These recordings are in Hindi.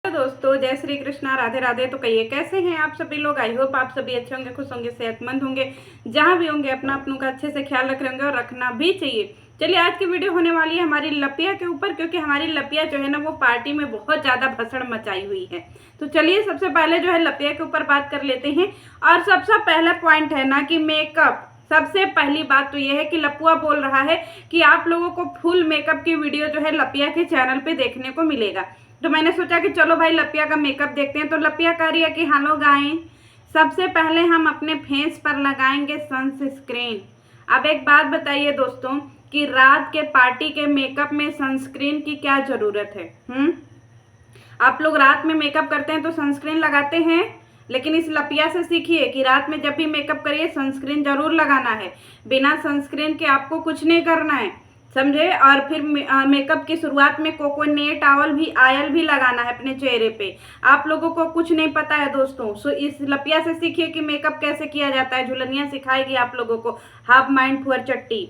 दोस्तों जय श्री कृष्णा, राधे राधे। तो कहिए कैसे हैं आप सभी लोग। आई होप आप सभी अच्छे होंगे, खुश होंगे, सेहतमंद होंगे। जहां भी होंगे अपना अपनों का अच्छे से ख्याल रख रहे होंगे और रखना भी चाहिए। चलिए आज की वीडियो होने वाली है हमारी लपिया के ऊपर, क्योंकि हमारी लपिया जो है ना वो पार्टी में बहुत ज़्यादा भसड़ मचाई हुई है। तो चलिए सबसे पहले जो है लपिया के ऊपर बात कर लेते हैं। और सबसे पहला पॉइंट है ना कि मेकअप। सबसे पहली बात तो ये है कि लपुआ बोल रहा है कि आप लोगों को फुल मेकअप की वीडियो जो है लपिया के चैनल पे देखने को मिलेगा। तो मैंने सोचा कि चलो भाई लपिया का मेकअप देखते हैं। तो लपिया कह रही है कि हेलो गाइस, सबसे पहले हम अपने फेस पर लगाएंगे सनस्क्रीन। अब एक बात बताइए दोस्तों कि रात के पार्टी के मेकअप में सनस्क्रीन की क्या जरूरत है। आप लोग रात में मेकअप करते हैं तो सनस्क्रीन लगाते हैं, लेकिन इस लपिया से सीखिए कि रात में जब भी मेकअप करिए सनस्क्रीन जरूर लगाना है। बिना सनस्क्रीन के आपको कुछ नहीं करना है, समझे। और फिर मेकअप की शुरुआत में कोकोनेट ऑयल भी लगाना है अपने चेहरे पे। आप लोगों को कुछ नहीं पता है दोस्तों, सो इस लपिया से सीखिए कि मेकअप कैसे किया जाता है। झुलनिया सिखाएगी आप लोगों को, हाफ माइंड पुअर चट्टी।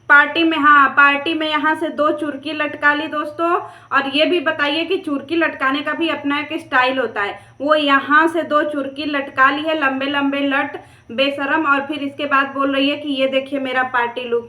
पार्टी में यहाँ से 2 चुरकी लटका ली दोस्तों। और ये भी बताइए कि चुरकी लटकाने का भी अपना एक स्टाइल होता है। वो यहाँ से 2 चुरकी लटका ली है, लंबे लंबे लट, बेशरम। और फिर इसके बाद बोल रही है कि ये देखिए मेरा पार्टी लुक।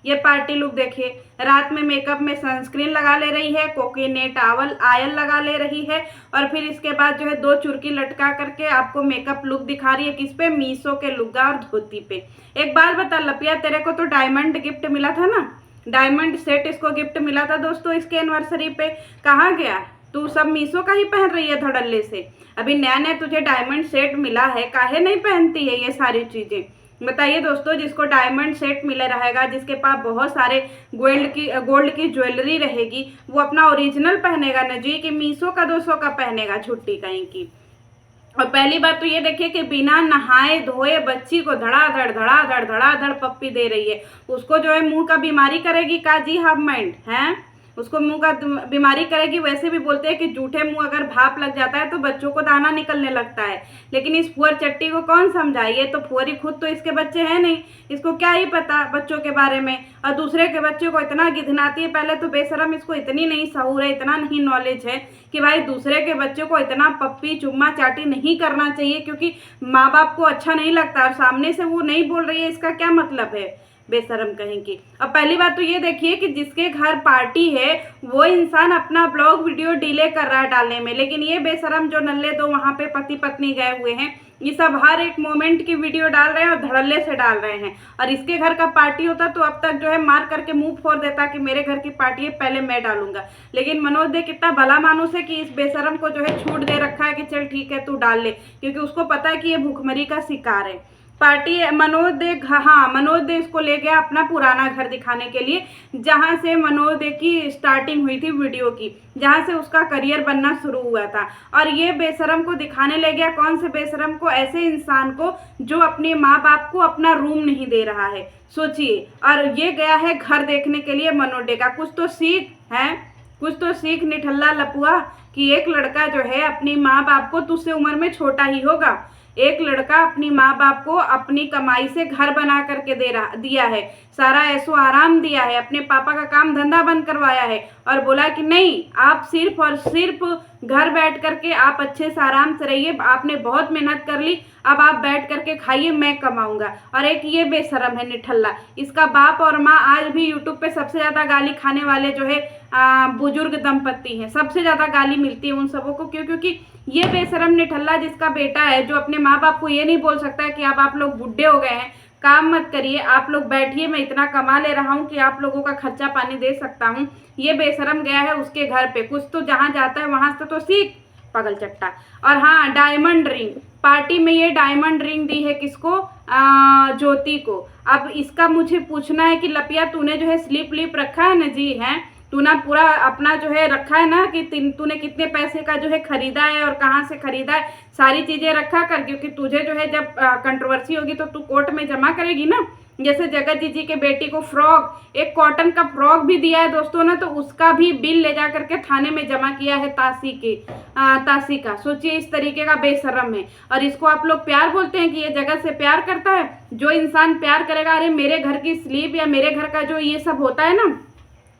ये पार्टी लुक देखिए। रात में मेकअप में सनस्क्रीन लगा ले रही है, कोकोनेट ऑयल लगा ले रही है। और फिर इसके बाद जो है 2 चुरकी लटका करके आपको मेकअप लुक दिखा रही है। किस पे? मीशो के लुग्गा और धोती पे। एक बात बता लपिया, तेरे को तो डायमंड गिफ्ट मिला था ना, डायमंड सेट इसको गिफ्ट मिला था दोस्तों इसके एनिवर्सरी पे। कहाँ गया तू? सब मीशो का ही पहन रही है धड़ल्ले से। अभी नया नया तुझे डायमंड सेट मिला है, काहे नहीं पहनती है ये सारी चीजें? बताइए दोस्तों, जिसको डायमंड सेट मिला रहेगा, जिसके पास बहुत सारे गोल्ड की ज्वेलरी रहेगी, वो अपना ओरिजिनल पहनेगा ना जी, कि मीशो का 200 का पहनेगा छुट्टी कहीं की। और पहली बात तो ये देखिए कि बिना नहाए धोए बच्ची को धड़ाधड़ पप्पी दे रही है। उसको जो है मुंह का बीमारी करेगी का जी, हाफ माइंड है। उसको मुंह का बीमारी करेगी। वैसे भी बोलते हैं कि जूठे मुंह अगर भाप लग जाता है तो बच्चों को दाना निकलने लगता है। लेकिन इस फुअर चट्टी को कौन समझाए? ये तो फुअरी खुद तो इसके बच्चे हैं नहीं, इसको क्या ही पता बच्चों के बारे में। और दूसरे के बच्चे को इतना गिधनाती है। पहले तो बेशरम, इसको इतनी नहीं सहूर है, इतना नहीं नॉलेज है कि भाई दूसरे के बच्चे को इतना पप्पी चुम्मा चाटी नहीं करना चाहिए, क्योंकि माँ बाप को अच्छा नहीं लगता। और सामने से वो नहीं बोल रही है, इसका क्या मतलब है? बेशरम कहीं की। अब पहली बात तो ये देखिए कि जिसके घर पार्टी है वो इंसान अपना ब्लॉग वीडियो डिले कर रहा है डालने में, लेकिन ये बेशरम जो नल्ले दो वहां पे पति पत्नी गए हुए हैं, ये सब हर एक मोमेंट की वीडियो डाल रहे हैं और धड़ल्ले से डाल रहे हैं। और इसके घर का पार्टी होता तो अब तक जो है मार करके मुंह फोड़ देता कि मेरे घर की पार्टी है, पहले मैं डालूंगा। लेकिन मनोज दे कितना भला मानुस है कि इस बेशरम को जो है छूट दे रखा है कि चल ठीक है तू डाल ले, क्योंकि उसको पता है कि ये भूखमरी का शिकार है। पार्टी मनोज दे इसको ले गया अपना पुराना घर दिखाने के लिए, जहां से मनोज दे की स्टार्टिंग हुई थी वीडियो की, जहां से उसका करियर बनना शुरू हुआ था। और ये बेशरम को दिखाने ले गया। कौन से बेशरम को? ऐसे इंसान को जो अपने माँ बाप को अपना रूम नहीं दे रहा है, सोचिए। और ये गया है घर देखने के लिए मनोज डे का। कुछ तो सीख है, कुछ तो सीख निठल्ला लपुआ, कि एक लड़का जो है अपनी माँ बाप को, तुझसे उम्र में छोटा ही होगा, एक लड़का अपनी माँ बाप को अपनी कमाई से घर बना करके दिया है, सारा ऐसो आराम दिया है, अपने पापा का काम धंधा बंद करवाया है। और बोला कि नहीं, आप सिर्फ और सिर्फ घर बैठ करके आप अच्छे से आराम से रहिए, आपने बहुत मेहनत कर ली, अब आप बैठ करके खाइए, मैं कमाऊंगा। और एक ये बेशरम है निठल्ला। इसका बाप और माँ आज भी यूट्यूब पे सबसे ज्यादा गाली खाने वाले जो है बुजुर्ग दंपत्ति हैं। सबसे ज्यादा गाली मिलती है उन सबों को। क्यों? क्योंकि ये बेशरम निठल्ला जिसका बेटा है, जो अपने माँ बाप को ये नहीं बोल सकता है कि अब आप लोग बुढ़े हो गए हैं, काम मत करिए, आप लोग बैठिए, मैं इतना कमा ले रहा हूँ कि आप लोगों का खर्चा पानी दे सकता हूँ। ये बेशरम गया है उसके घर पे। कुछ तो जहाँ जाता है वहां से तो सीख, पागल चट्टा। और हाँ, डायमंड रिंग पार्टी में ये डायमंड रिंग दी है किसको? ज्योति को। अब इसका मुझे पूछना है कि लपिया तूने जो है स्लिप लिप रखा है ना जी, है तूने पूरा अपना जो है रखा है ना कि तूने कितने पैसे का जो है खरीदा है और कहाँ से खरीदा है, सारी चीजें रखा कर। क्योंकि तुझे जो है जब कंट्रोवर्सी होगी तो तू कोर्ट में जमा करेगी ना। जैसे जगत जी के बेटी को फ्रॉक, एक कॉटन का फ्रॉक भी दिया है दोस्तों ने, तो उसका भी बिल ले जा करके थाने में जमा किया है तासी का। सोचिए, इस तरीके का बेशरम है। और इसको आप लोग प्यार बोलते हैं कि ये जगत से प्यार करता है। जो इंसान प्यार करेगा, अरे मेरे घर की स्लीप या मेरे घर का जो ये सब होता है ना,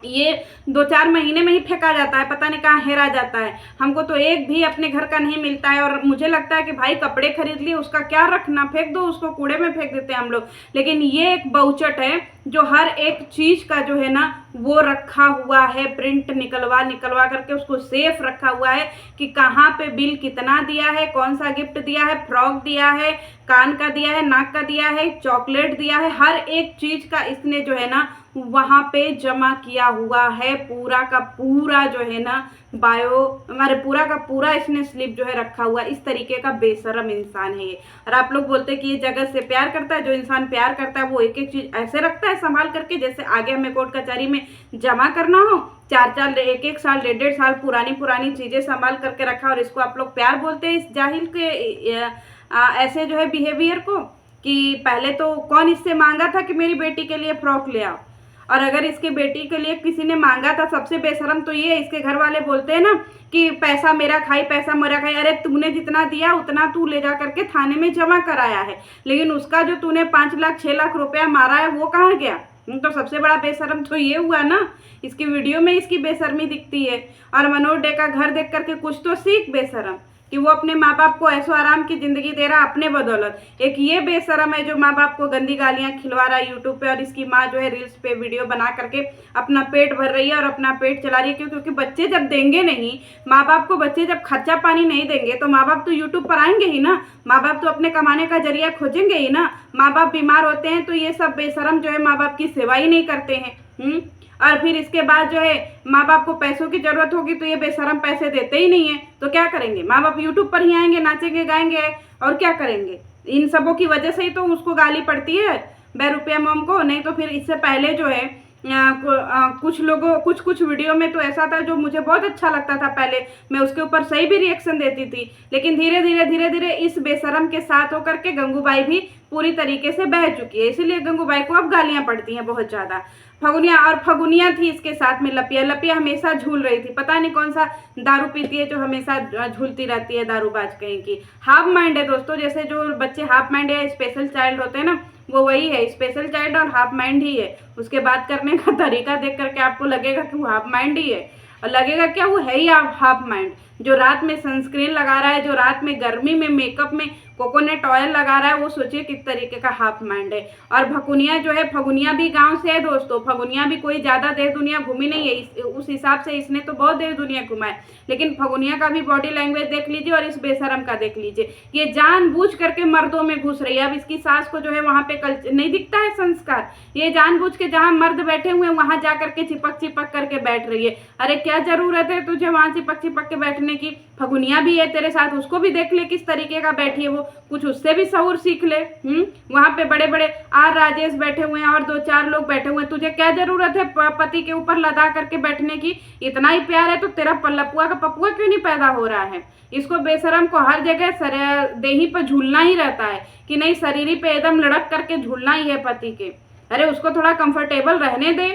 ये 2-4 महीने में ही फेंका जाता है, पता नहीं कहाँ हेरा जाता है। हमको तो एक भी अपने घर का नहीं मिलता है। और मुझे लगता है कि भाई कपड़े खरीद लिए, उसका क्या रखना, फेंक दो उसको, कूड़े में फेंक देते हैं हम लोग। लेकिन ये एक बहुचट है जो हर एक चीज का जो है ना वो रखा हुआ है, प्रिंट निकलवा निकलवा करके उसको सेफ रखा हुआ है कि कहाँ पे बिल कितना दिया है, कौन सा गिफ्ट दिया है, फ्रॉक दिया है, कान का दिया है, नाक का दिया है, चॉकलेट दिया है, हर एक चीज का इसने जो है ना वहां पे जमा किया हुआ है। पूरा का पूरा जो है ना बायो, हमारे पूरा का पूरा इसने स्लिप जो है रखा हुआ है। इस तरीके का बेशरम इंसान है ये। और आप लोग बोलते हैं कि ये जगत से प्यार करता है। जो इंसान प्यार करता है वो एक एक चीज ऐसे रखता है संभाल करके जैसे आगे हमें कोर्ट कचहरी में जमा करना हो। 4-4 1-1 साल 1.5 साल पुरानी पुरानी चीजें संभाल करके रखा, और इसको आप लोग प्यार बोलते हैं इस जाहिल के ऐसे जो है बिहेवियर को। कि पहले तो कौन इससे मांगा था कि मेरी बेटी के लिए फ्रॉक ले आओ, और अगर इसके बेटी के लिए किसी ने मांगा था, सबसे बेशरम तो ये इसके घर वाले बोलते हैं ना कि पैसा मेरा खाई, पैसा मेरा खाई। अरे तूने जितना दिया उतना तू ले जा करके थाने में जमा कराया है, लेकिन उसका जो तूने 5 लाख 6 लाख रुपया मारा है वो कहाँ गया? तो सबसे बड़ा बेशरम तो ये हुआ ना। इसकी वीडियो में इसकी बेशर्मी दिखती है। और मनोज डे का घर देख करके कुछ तो सीख बेशरम, कि वो अपने माँ बाप को ऐसो आराम की जिंदगी दे रहा अपने बदौलत। एक ये बेशरम है जो माँ बाप को गंदी गालियां खिलवा रहा है यूट्यूब पे, और इसकी माँ जो है रील्स पे वीडियो बना करके अपना पेट भर रही है और अपना पेट चला रही है। क्यों? क्योंकि बच्चे जब देंगे नहीं, माँ बाप को बच्चे जब खर्चा पानी नहीं देंगे तो माँ बाप तो यूट्यूब पर आएंगे ही ना। माँ बाप तो अपने कमाने का जरिया खोजेंगे ही ना। माँ बाप बीमार होते हैं तो ये सब बेशरम जो है माँ बाप की सेवा ही नहीं करते हैं। और फिर इसके बाद जो है माँ बाप को पैसों की जरूरत होगी तो ये बेशरम पैसे देते ही नहीं है। तो क्या करेंगे? माँ बाप यूट्यूब पर ही आएंगे, नाचेंगे गाएंगे और क्या करेंगे? इन सबों की वजह से ही तो उसको गाली पड़ती है बेरुपया मोम को। नहीं तो फिर इससे पहले जो है कुछ लोगों कुछ वीडियो में तो ऐसा था जो मुझे बहुत अच्छा लगता था। पहले मैं उसके ऊपर सही भी रिएक्शन देती थी, लेकिन धीरे धीरे इस बेशरम के साथ होकर के गंगूबाई भी पूरी तरीके से बह चुकी है। इसीलिए गंगूबाई को अब गालियां पड़ती हैं बहुत ज़्यादा। फगुनिया और फगुनिया थी इसके साथ में लपिया। लपिया हमेशा झूल रही थी, पता नहीं कौन सा दारू पीती है जो हमेशा झूलती रहती है, दारूबाज कहीं की। हाफ माइंड है दोस्तों, जैसे जो बच्चे हाफ माइंड या स्पेशल चाइल्ड होते हैं ना, वो वही है, स्पेशल चाइल्ड और हाफ माइंड ही है। उसके बात करने का तरीका देख करके आपको लगेगा कि वो हाफ माइंड ही है, और लगेगा क्या वो है ही हाफ माइंड। जो रात में सनस्क्रीन लगा रहा है, जो रात में गर्मी में मेकअप में कोकोनट ऑयल लगा रहा है, वो सोचिए किस तरीके का हाफ माइंड है। और भकुनिया जो है, फगुनिया भी गांव से है दोस्तों। फगुनिया भी कोई ज़्यादा देश दुनिया घूमी नहीं है, उस हिसाब से इसने तो बहुत देश दुनिया घुमा है। लेकिन फगुनिया का भी बॉडी लैंग्वेज देख लीजिए और इस बेशरम का देख लीजिए। ये जानबूझ करके मर्दों में घुस रही है। अब इसकी सास को जो है वहाँ पे नहीं दिखता है संस्कार, ये जानबूझ के जहाँ मर्द बैठे हुए हैं वहाँ जा करके चिपक करके बैठ रही है। अरे क्या जरूरत है तुझे वहाँ चिपक के बैठने की? फगुनिया भी है तेरे साथ, उसको भी देख ले किस तरीके का बैठी है वो, कुछ उससे भी सहूर सीख ले। वहां पे बड़े बड़े आर राजेश बैठे हुए हैं और 2-4 लोग बैठे हुए हैं, तुझे क्या जरूरत है पति के ऊपर लदा करके बैठने की? इतना ही प्यार है तो तेरा लपुआ का पपुआ क्यों नहीं पैदा हो रहा है? इसको बेशरम को हर जगह देही पर झूलना ही रहता है कि नहीं, शरीर पे एकदम लड़क करके झूलना ही है पति के। अरे उसको थोड़ा कंफर्टेबल रहने दे,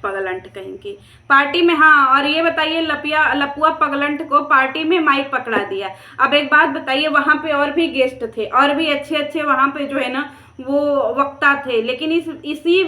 पगलंट कहीं की। पार्टी में, हाँ, और ये बताइए लपुआ पगलंट को पार्टी में माइक पकड़ा दिया। अब एक बात बताइए, वहां पे और भी गेस्ट थे और भी अच्छे वहां पे जो है ना वो वक्ता थे, लेकिन इसी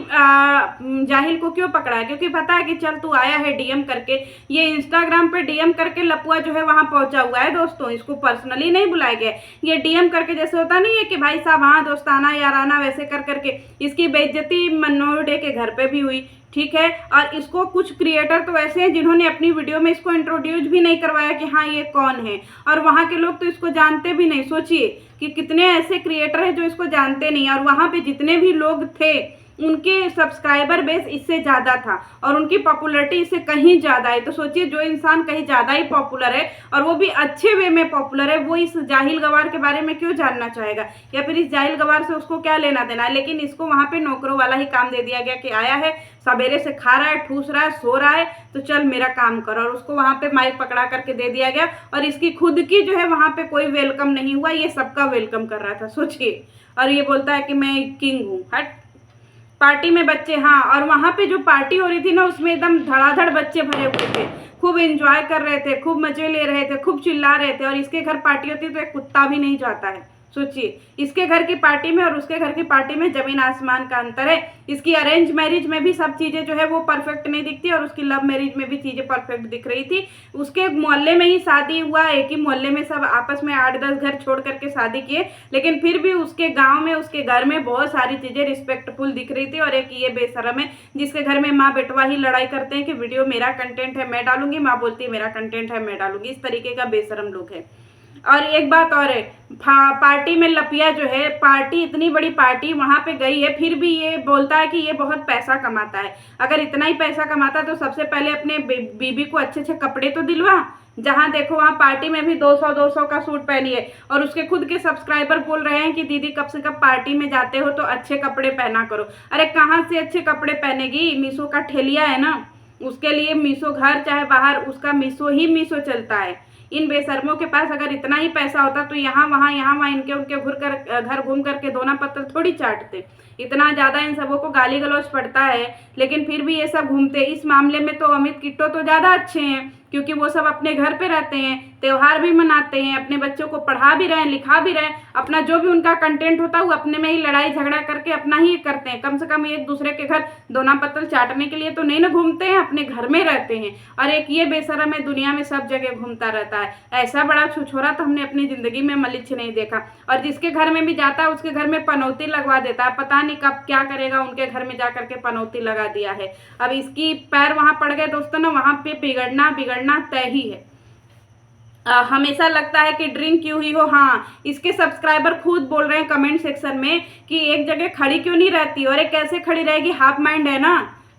जाहिल को क्यों पकड़ा है? क्योंकि पता है कि चल तू आया है डीएम करके। ये इंस्टाग्राम पे डीएम करके लपुआ जो है वहां पहुंचा हुआ है दोस्तों, इसको पर्सनली नहीं बुलाया गया। ये डीएम करके जैसे होता नहीं है कि भाई साहब हाँ दोस्ताना याराना, वैसे कर करके इसकी बेइज्जती मनोज डे के घर पे भी हुई, ठीक है। और इसको कुछ क्रिएटर तो ऐसे हैं जिन्होंने अपनी वीडियो में इसको इंट्रोड्यूस भी नहीं करवाया कि हाँ ये कौन है, और वहाँ के लोग तो इसको जानते भी नहीं। सोचिए कि कितने ऐसे क्रिएटर हैं जो इसको जानते नहीं, और वहाँ पे जितने भी लोग थे उनके सब्सक्राइबर बेस इससे ज़्यादा था और उनकी पॉपुलैरिटी इससे कहीं ज़्यादा है। तो सोचिए जो इंसान कहीं ज़्यादा ही पॉपुलर है और वो भी अच्छे वे में पॉपुलर है, वो इस जाहिल गवार के बारे में क्यों जानना चाहेगा, या फिर इस जाहिल गवार से उसको क्या लेना देना है। लेकिन इसको वहाँ पे नौकरों वाला ही काम दे दिया गया कि आया है, सवेरे से खा रहा है, ठूस रहा है, सो रहा है, तो चल मेरा काम कर, और उसको वहाँ पे माइक पकड़ा करके दे दिया गया। और इसकी खुद की जो है वहाँ पे कोई वेलकम नहीं हुआ, ये सबका वेलकम कर रहा था, सोचिए। और ये बोलता है कि मैं किंग हूँ। हट, पार्टी में बच्चे, हाँ, और वहाँ पे जो पार्टी हो रही थी ना उसमें एकदम धड़ाधड़ बच्चे भरे हुए थे, खूब एंजॉय कर रहे थे, खूब मजे ले रहे थे, खूब चिल्ला रहे थे। और इसके घर पार्टी होती है तो एक कुत्ता भी नहीं जाता है, सोचिए, इसके घर की पार्टी में और उसके घर की पार्टी में जमीन आसमान का अंतर है। इसकी अरेंज मैरिज में भी सब चीज़ें जो है वो परफेक्ट नहीं दिखती और उसकी लव मैरिज में भी चीज़ें परफेक्ट दिख रही थी। उसके मोहल्ले में ही शादी हुआ, एक ही मोहल्ले में सब आपस में 8-10 घर छोड़ करके शादी किए, लेकिन फिर भी उसके गाँव में उसके घर में बहुत सारी चीज़ें रिस्पेक्टफुल दिख रही थी। और एक ये बेशरम है जिसके घर में माँ बेटवा ही लड़ाई करते हैं कि वीडियो मेरा कंटेंट है मैं डालूंगी, माँ बोलती है मेरा कंटेंट है मैं डालूंगी। इस तरीके का बेशरम लोग है। और एक बात और है, पार्टी में लपिया जो है, पार्टी इतनी बड़ी पार्टी वहां पे गई है, फिर भी ये बोलता है कि ये बहुत पैसा कमाता है। अगर इतना ही पैसा कमाता तो सबसे पहले अपने बीबी को अच्छे अच्छे कपड़े तो दिलवा। जहां देखो वहां पार्टी में भी 200 का सूट पहनी है और उसके खुद के सब्सक्राइबर बोल रहे हैं कि दीदी कब से कब पार्टी में जाते हो तो अच्छे कपड़े पहना करो। अरे कहाँ से अच्छे कपड़े पहनेगी, मीशो का ठेलिया है ना, उसके लिए मीशो घर चाहे बाहर उसका मीशो चलता है। इन बेशर्मों के पास अगर इतना ही पैसा होता तो यहाँ वहाँ इनके उनके घर घूम करके दोना पत्थर थोड़ी चाटते। इतना ज़्यादा इन सबों को गाली गलौज पड़ता है, लेकिन फिर भी ये सब घूमते। इस मामले में तो अमित किट्टो तो ज़्यादा अच्छे हैं, क्योंकि वो सब अपने घर पे रहते हैं, त्यौहार भी मनाते हैं, अपने बच्चों को पढ़ा भी रहे हैं, लिखा भी रहे हैं, अपना जो भी उनका कंटेंट होता है वो अपने में ही लड़ाई झगड़ा करके अपना ही करते हैं। कम से कम एक दूसरे के घर दोना पत्तल चाटने के लिए तो नहीं ना घूमते हैं, अपने घर में रहते हैं। और एक ये बेशरम है दुनिया में सब जगह घूमता रहता है। ऐसा बड़ा छुछोरा तो हमने अपनी जिंदगी में मलिच्छ नहीं देखा। और जिसके घर में भी जाता है उसके घर में पनौती लगवा देता है, पता नहीं कब क्या करेगा, उनके घर में जा करके पनौती लगा दिया है। अब इसकी पैर वहां पड़ गए दोस्तों ना, वहां पे बिगड़ना तय ही है। हमेशा लगता है कि ड्रिंक क्यों ही हो। हाँ, इसके सब्सक्राइबर खुद बोल रहे हैं कमेंट सेक्शन में कि एक जगह खड़ी क्यों नहीं रहती। और कैसे खड़ी रहेगी, हाफ माइंड है ना,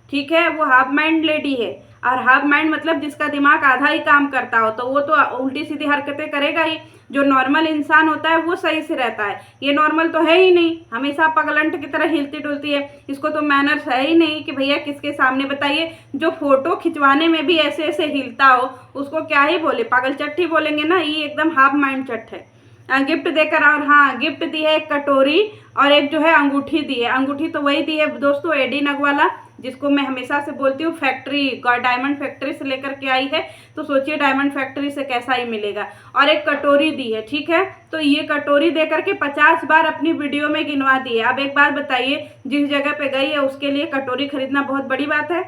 ठीक है, वो हाफ माइंड लेडी है। और हाफ माइंड मतलब जिसका दिमाग आधा ही काम करता हो, तो वो तो उल्टी सीधी हरकतें करेगा ही। जो नॉर्मल इंसान होता है वो सही से रहता है, ये नॉर्मल तो है ही नहीं, हमेशा पगलंट की तरह हिलती डुलती है। इसको तो मैनर्स है ही नहीं कि भैया किसके सामने बताइए। जो फोटो खिंचवाने में भी ऐसे ऐसे हिलता हो उसको क्या ही बोले, पागल चट्टी बोलेंगे ना, ये एकदम हाफ माइंड चट है। गिफ्ट देकर, और हाँ गिफ्ट दी है एक कटोरी और एक जो है अंगूठी दी है। अंगूठी तो वही दी है दोस्तों एडी नगवाला, जिसको मैं हमेशा से बोलती हूँ फैक्ट्री, डायमंड फैक्ट्री से लेकर के आई है, तो सोचिए डायमंड फैक्ट्री से कैसा ही मिलेगा। और एक कटोरी दी है, ठीक है, तो ये कटोरी दे करके 50 बार अपनी वीडियो में गिनवा दी है। अब एक बात बताइए, जिस जगह पे गई है उसके लिए कटोरी खरीदना बहुत बड़ी बात है?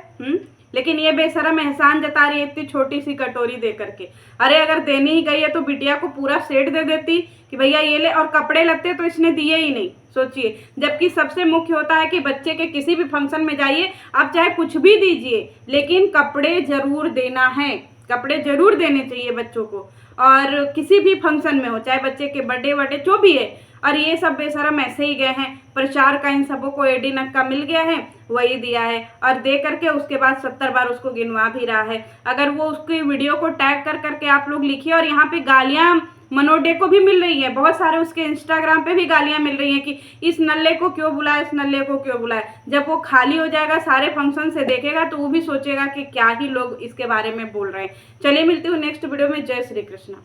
लेकिन ये बेशरम एहसान जता रही है इतनी छोटी सी कटोरी दे करके। अरे अगर देनी ही गई है तो बिटिया को पूरा सेट दे देती कि भैया ये ले, और कपड़े लत्ते तो इसने दिए ही नहीं, सोचिए। जबकि सबसे मुख्य होता है कि बच्चे के किसी भी फंक्शन में जाइए, आप चाहे कुछ भी दीजिए लेकिन कपड़े जरूर देना है, कपड़े जरूर देने चाहिए बच्चों को। और किसी भी फंक्शन में हो, चाहे बच्चे के बर्थडे जो भी है। और ये सब बेशरम ऐसे ही गए हैं, प्रचार का इन सबों को एडी नग का मिल गया है, वही दिया है और दे करके उसके बाद 70 बार उसको गिनवा भी रहा है। अगर वो उसकी वीडियो को टैग कर करके आप लोग लिखिए। और यहाँ पे गालियाँ मनोडे को भी मिल रही है, बहुत सारे उसके इंस्टाग्राम पे भी गालियाँ मिल रही हैं कि इस नल्ले को क्यों बुलाए, इस नल्ले को क्यों बुलाए। जब वो खाली हो जाएगा सारे फंक्शन से देखेगा तो वो भी सोचेगा कि क्या ही लोग इसके बारे में बोल रहे हैं। चलिए मिलती हूँ नेक्स्ट वीडियो में। जय श्री कृष्ण।